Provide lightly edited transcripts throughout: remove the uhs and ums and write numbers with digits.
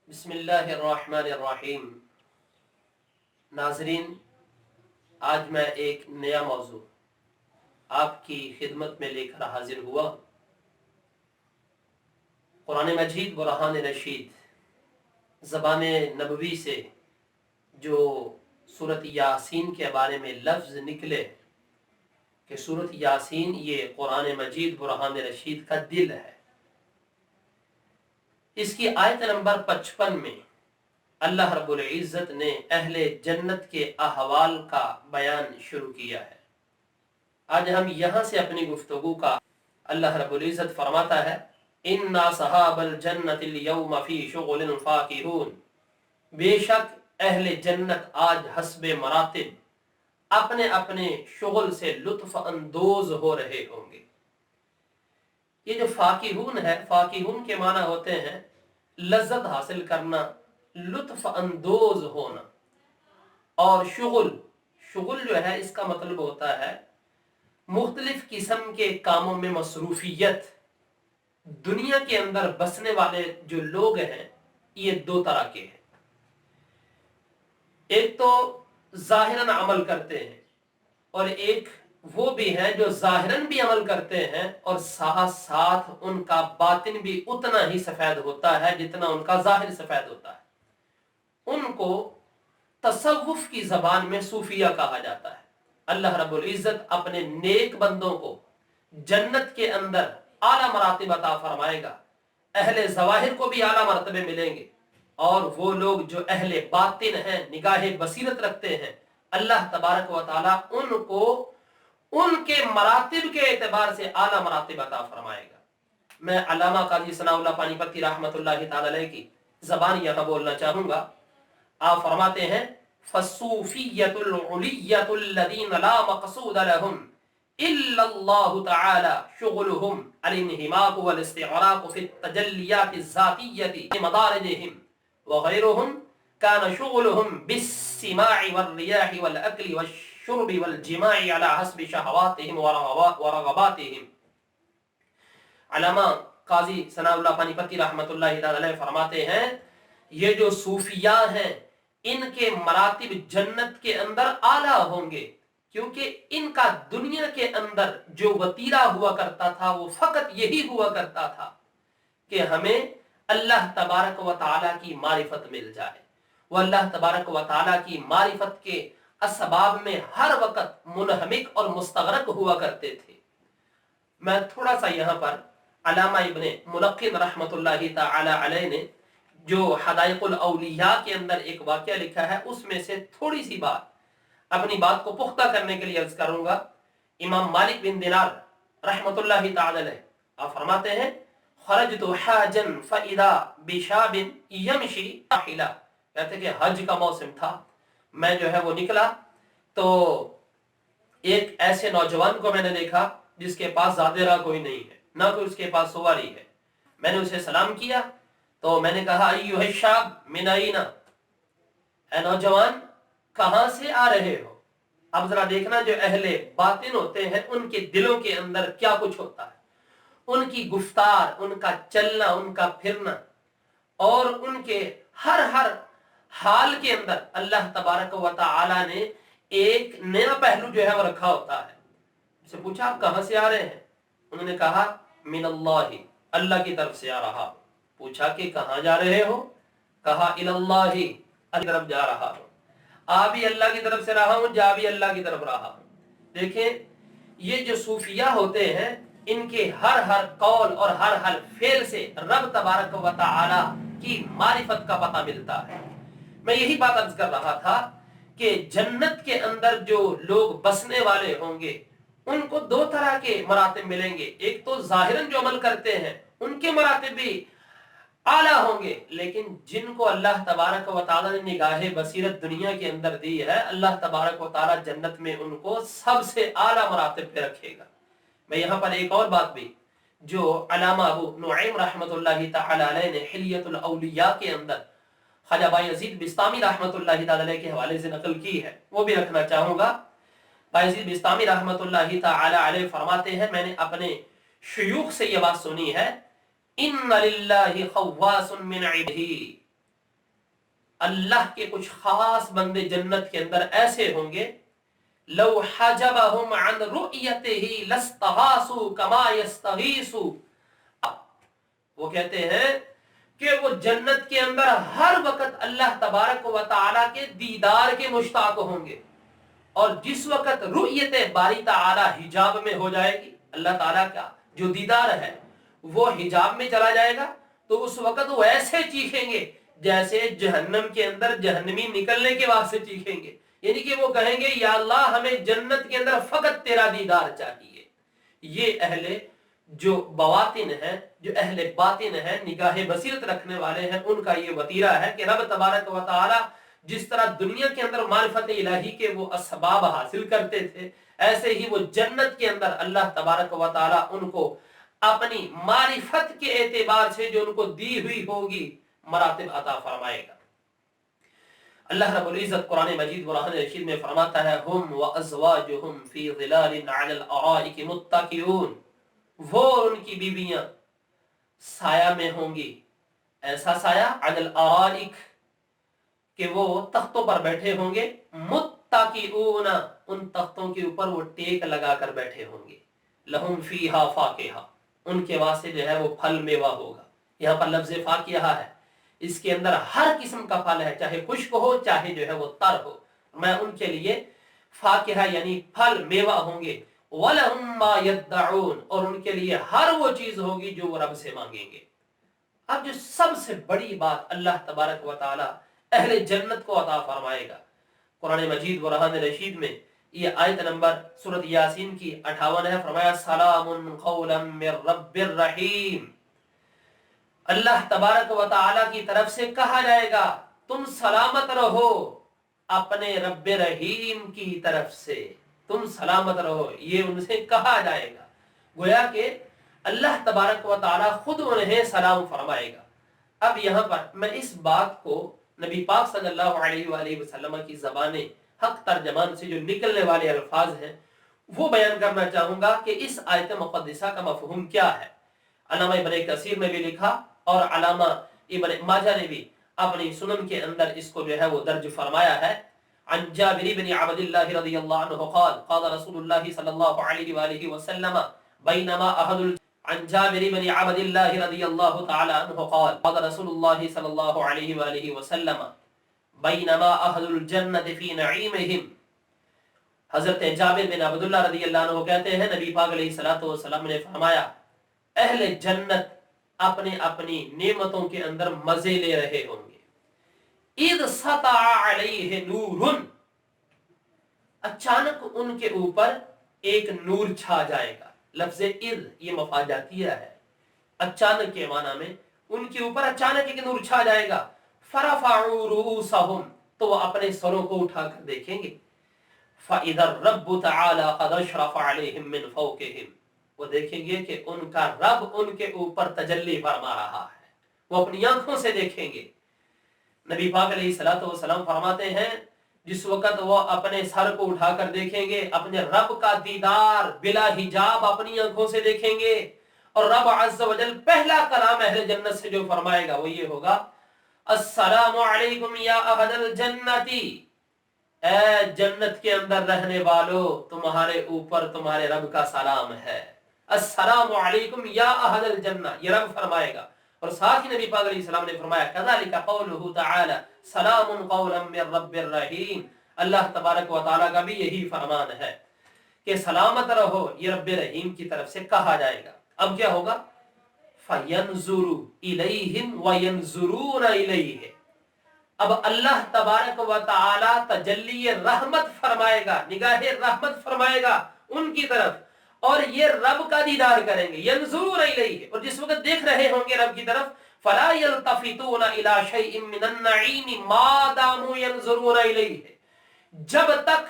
बिस्मिल्लाहिर्रहमानिर्रहीम। नाजरीन, आज मैं एक नया मौजू आपकी खिदमत में लेकर हाजिर हुआ। कुरान मजीद बुरहान रशीद ज़बान नबवी से जो सूरत यासीन के बारे में लफ्ज़ निकले कि सूरत यासीन ये कुरान मजीद बुरहान रशीद का दिल है, इसकी आयत नंबर 55 में अल्लाह रब्बुल इज़्ज़त ने अहले जन्नत के अहवाल का बयान शुरू किया है। आज हम यहाँ से अपनी गुफ्तगू का अल्लाह रब्बुल इज़्ज़त फरमाता है, इन्ना सहाबल जन्नतिल यौम फी शुग़ुलिन फाकिहून। बेशक अहले जन्नत आज हस्बे मरातिब अपने अपने शुगल से लुत्फ अंदोज हो रहे होंगे। ये जो फाकिहून है, फाकिहून के माना होते हैं लज्जत हासिल करना, लुत्फ अंदोज होना। और शुगल जो है इसका मतलब होता है मुख्तलिफ किस्म के कामों में मसरूफियत। दुनिया के अंदर बसने वाले जो लोग हैं ये दो तरह के हैं। एक तो जाहिरन अमल करते हैं और एक वो भी हैं जो जाहिरन भी अमल करते हैं और साथ साथ उनका बातिन भी उतना ही सफेद होता है जितना उनका जाहिर सफेद होता है। उनको तसव्वुफ की जबान में सूफिया कहा जाता है। अल्लाह रब्बुल इज़्ज़त अपने नेक बंदों को जन्नत के अंदर आला मरातिब अता फरमाएगा। अहले ज़वाहिर को भी आला मर्तबे मिलेंगे और वो लोग जो अहले बातिन हैं, निगाहे बसीरत रखते हैं, अल्लाह तबारक व तआला उनको उनके मरातिब के एतबार से आला मरातिब अता फरमाएगा। मैं अल्लामा काजी सनाउल्लाह पानीपती रहमतुल्लाहि तआला अलैह की जबान यहां बोलना चाहूंगा। आप फरमाते हैं, फसूफियतुल उलियतुल लदीन ला मक़सूद लहुम इल्ला अल्लाह तआला शुग़ुलुहुम अल-इन्हिमाक वल इस्तिग़राक़ फ़ी तजल्लियात ज़ातिय्यति मदारिजहिम व गैरुहुम कान शुग़ुलुहुम बिस्सिमा'i वल-रियाहि वल-अक्लि वश-शुर्बि वल-जिमा'i अला हस्बि शहवातिहिम व रग़बातिहिम। अल्लामा काजी सनाउल्लाह पानीपती रहमतुल्लाहि तआला अलैह फरमाते हैं, ये जो सूफिया हैं इनके मरातिब जन्नत के अंदर आला होंगे, क्योंकि इनका दुनिया के अंदर जो वतीरा हुआ करता था वो फकत यही हुआ करता था कि हमें अल्लाह तबारक व तआला की मारिफत मिल जाए। वो अल्लाह तबारक व तआला की मारिफत के असबाब में हर वक्त मुनहमिक और मुस्तगरक हुआ करते थे। मैं थोड़ा सा यहाँ पर अल्लामा इब्ने मुलक्किन रहमतुल्लाहि तआला अलैह ने जो हदाइकुल औलिया के अंदर एक वाक़या लिखा है उसमें से थोड़ी सी बात अपनी बात को पुख्ता करने के लिए अर्ज करूंगा। इमाम मालिक बिन दिनार रहमतुल्लाहि तआला अलैह आप फरमाते हैं, खरजतु हाजन फइदा बिशाबिन यमशी आहिला। कहते कि हज का मौसम था, मैं जो है वो निकला तो एक ऐसे नौजवान को मैंने देखा जिसके पास ज़ादेरा कोई नहीं है, ना कोई उसके पास सवारी है। मैंने उसे सलाम किया तो मैंने कहा, अय्युहा शाब मिन अयना, ऐ नौजवान कहां से आ रहे हो। अब जरा देखना जो अहले बातिन होते हैं उनके दिलों के अंदर क्या कुछ होता है, उनकी गुफ्तार, उनका चलना, उनका फिरना और उनके हर हाल के अंदर अल्लाह तबारक व तआला ने एक नया पहलू जो है वो रखा होता है। उसे पूछा, आप कहां से आ रहे हैं। उन्होंने कहा, मिनल्लाहि, अल्लाह की तरफ से आ रहा हूं। पूछा कि कहां जा रहे हो। कहा, इलल्लाहि, अल्लाह की तरफ जा रहा हूं। आ भी अल्लाह की तरफ से रहा हूं, जा भी अल्लाह की तरफ रहा हूं। देखें, ये जो सूफिया होते हैं इनके हर कौल और हर फेल से रब तबारक व तआला की मारिफत का पता मिलता है। मैं यही बात अर्ज कर रहा था कि जन्नत के अंदर जो लोग बसने वाले होंगे उनको दो तरह के मरातिब मिलेंगे। एक तो जाहिरन जो अमल करते हैं उनके मरातिब भी आला होंगे, लेकिन जिनको अल्लाह तबारक व तआला ने निगाहे बसीरत दुनिया के अंदर दी है, अल्लाह तबारक व तआला जन्नत में उनको सबसे आला मरातिब पे रखेगा। मैं यहाँ पर एक और बात भी जो अल्लामा अबू नुईम रहमतुल्लाहि तआला अलैह ने हिलियतुल औलिया के अंदर ख्वाजा बायज़ीद बिस्तामी रहमतुल्लाहि तआला अलैह के हवाले से नकल की है, वो भी रखना चाहूंगा। बायज़ीद बिस्तामी रहमतुल्लाहि तआला अलैह फरमाते हैं, मैंने अपने शयूख से ये बात सुनी है, इन्ना लिल्लाहि खव्वासुन मिन इबदिही, अल्लाह के कुछ खास बंदे जन्नत के अंदर ऐसे होंगे, लौ हजबहुम अन रुयतिही लस्तगासु कमा यस्तगीसु, वो कहते हैं कि वो जन्नत के अंदर हर वक्त अल्लाह तबारक व तआला के दीदार के मुश्ताक होंगे, और जिस वक्त रुयत बारी तआला हिजाब में हो जाएगी, अल्लाह ताला का जो दीदार है वो हिजाब में चला जाएगा, तो उस वक्त वो ऐसे चीखेंगे जैसे जहन्नम के अंदर जहन्नमी निकलने के वास्ते चीखेंगे। यानी कि वो कहेंगे या अल्लाह हमें जन्नत के अंदर फकत तेरा दीदार चाहिए। ये अहले जो बवातिन है, जो अहले बातिन है, निगाह बसीरत रखने वाले हैं, उनका ये वतीरा है कि रब तबारक व तआला जिस तरह दुनिया के अंदर मारिफत इलाही के वो असबाब हासिल करते थे, ऐसे ही वो जन्नत के अंदर अल्लाह तबारक व तआला उनको अपनी मारिफत के एतबार से जो उनको दी हुई होगी मरातिब अता फरमाएगा। अल्लाह रब्बुल इज्जत कुरान मजीद कुरान रशीद में फरमाता है, हुम व अज़वाजुहुम फी ज़िलालिन अलल अराइक मुत्तकिऊन, वो उनकी बीवियां साया में होंगी, ऐसा साया अलल अराइक कि वो तख्तों पर बैठे होंगे, मुत्तकिऊन उन तख्तों के ऊपर वो टेक लगाकर बैठे होंगे, लहुम फीहा फाकिहा उनके वास्ते जो है वो फल मेवा होगा। यहाँ पर लफ्ज़ फाकिहा है, इसके अंदर हर किस्म का फल है, चाहे खुश्क हो चाहे जो है वो तर हो, मैं उनके लिए फाकिहा यानी फल मेवा होंगे, वलहुम मा यद्दऊन और उनके लिए हर वो चीज होगी जो वो रब से मांगेंगे। अब जो सबसे बड़ी बात अल्लाह तबारक व तआला अहले जन्नत को अता फरमाएगा, कुरान मजीद व कुरान रशीद में ये आयत नंबर सूरत यासीन की 58 है, फरमाया सलामुन कौलन मिर रब्बिर रहीम, अल्लाह तबारक व तआला की तरफ से कहा जाएगा तुम सलामत रहो अपने रब्बे रहीम की तरफ से, तुम सलामत रहो, ये उनसे कहा जाएगा। गोया कि अल्लाह तबारक व तआला खुद उन्हें सलाम फरमाएगा। अब यहाँ पर मैं इस बात को नबी पाक सल्लल्लाहु अलैहि वसल्लम की ज़बाने हक तर्जमान से जो निकलने वाले अल्फाज हैं वो बयान करना चाहूंगा कि इस आयत मुक़द्दिसा का मफ़हूम क्या है। अल्लामा इब्न कसीर ने भी लिखा और अल्लामा इब्न माजा ने भी अपनी सुनन के अंदर इसको जो है वो दर्ज फरमाया है। अन जाबिर इब्न अब्दुल्लाह रज़ियल्लाहु अन्हु क़ाल क़ाल रसूलुल्लाह सल्लल्लाहु अलैहि वसल्लम बैनमा अहदुल अन जाबिर इब्न अब्दुल्लाह रज़ियल्लाहु तआला अन्हु क़ाल क़ाल रसूलुल्लाह सल्लल्लाहु अलैहि वसल्लम बैनमा अहलुल जन्नति फी नईमिहिम, हजरत जाबिर बिन अब्दुल्लाह रज़ियल्लाहु अन्हु कहते हैं नबी पाक अलैहिस्सलातु वस्सलाम ने फरमाया अहले जन्नत अपने अपनी नेमतों के अंदर मजे ले रहे होंगे, इद सता अलैहि नूरुन, अचानक उनके ऊपर एक नूर छा जाएगा। लफ्ज़ इद ये मफाजातिया है, अचानक के माना में उनके ऊपर अचानक एक नूर छा जाएगा। फरफअू रूसहुम, तो वो अपने सरों को उठाकर देखेंगे, फइज़ा रब्बु तआला क़द अशरफ़ अलैहिम मिन फ़ौक़िहिम, वो देखेंगे कि उनका रब उनके ऊपर तजल्ली फरमा रहा है, वो अपनी आंखों से देखेंगे। नबी पाक अलैहिस्सलातु वस्सलाम फरमाते हैं जिस वक्त वो अपने सर को उठाकर देखेंगे, अपने रब का दीदार बिला हिजाब अपनी आंखों से देखेंगे, और रब अज़्ज़ व जल पहला कलाम अहले जन्नत से जो फरमाएगा वो ये होगा, अस्सलामु अलैकुम या अहलल जन्नती, ए जन्नत के अंदर रहने वालों तुम्हारे ऊपर तुम्हारे रब का सलाम है। अस्सलामु अलैकुम या अहलल जन्नह, ये रब फरमाएगा। और साथ ही नबी पाक अलैहि सलाम ने फरमाया कज़ालिका क़ौलुहु तआला सलामुन क़ौलन मिर रब्बिर रहीम, अल्लाह तबारक व तआला का भी यही फरमान है कि सलामत रहो, ये रब्बे रहीम की तरफ से कहा जाएगा। अब क्या होगा, फयंजुरु इलैहिम व यंजुरून इलैहि, अब अल्लाह तबारक व तआला तजल्ली रहमत फरमाएगा, निगाहे रहमत फरमाएगा उनकी तरफ, और ये रब का दीदार करेंगे, यंजुरून इलैहि, और जिस वक्त देख रहे होंगे रब की तरफ, फला यल्तफितून इला शैइन मिनन नईम मा दामू यंजुरून इलैहि, जब तक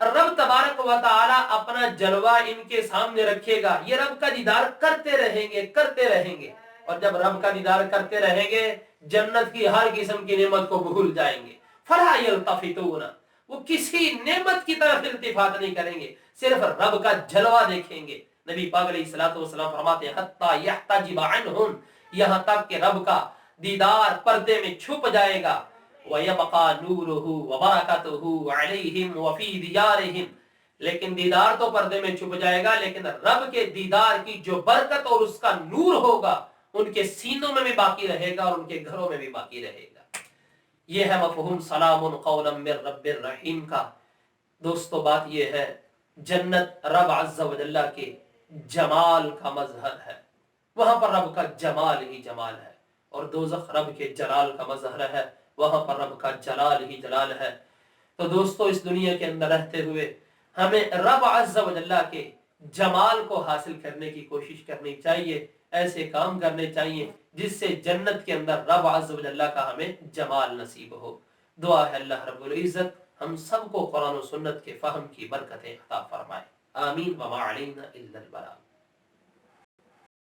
रब तबारक व तआला अपना जलवा इनके सामने रखेगा ये रब का दीदार करते रहेंगे करते रहेंगे, और जब रब का दीदार करते रहेंगे जन्नत की हर किस्म की नेमत को भूल जाएंगे। फला यल्तफितून, वो किसी नेमत की तरफ इल्तिफात नहीं करेंगे, सिर्फ रब का जलवा देखेंगे। नबी पाक अलैहिस्सलातु वस्सलाम फरमाते हैं हत्ता यहताजिब अन्हुम, यहां तक कि रब का दीदार पर्दे में छुप जाएगा। वयबका नूरुहु व बरकतुहु अलैहिम व फी दियारिहिम, लेकिन दीदार तो पर्दे में छुप जाएगा, लेकिन रब के दीदार की जो बरकत और उसका नूर होगा उनके सीनों में भी बाकी रहेगा और उनके घरों में भी बाकी रहेगा। ये है मफहूम सलामुन कौलन मिर रब्बिर रहीम का। दोस्तों बात ये है, जन्नत रब अज़्ज़ा व जल्ला के जमाल का मजहर है, वहां पर रब का जमाल ही जमाल है, और दोज़ख रब के जलाल का मजहर है, वहां पर रब का जलाल ही जलाल है। तो दोस्तों इस दुनिया के अंदर रहते हुए हमें रब अज़्ज़ा व जल्ला के जमाल को हासिल करने की कोशिश करनी चाहिए, ऐसे काम करने चाहिए जिससे जन्नत के अंदर रब अज़्ज़ा व जल्ला का हमें जमाल नसीब हो। दुआ है अल्लाह रब्बुल इज़्ज़त हम सबको कुरान और सुन्नत के फहम की बरकतें अता फरमाए। आमीन व मा अलैना इल्लल बलाग।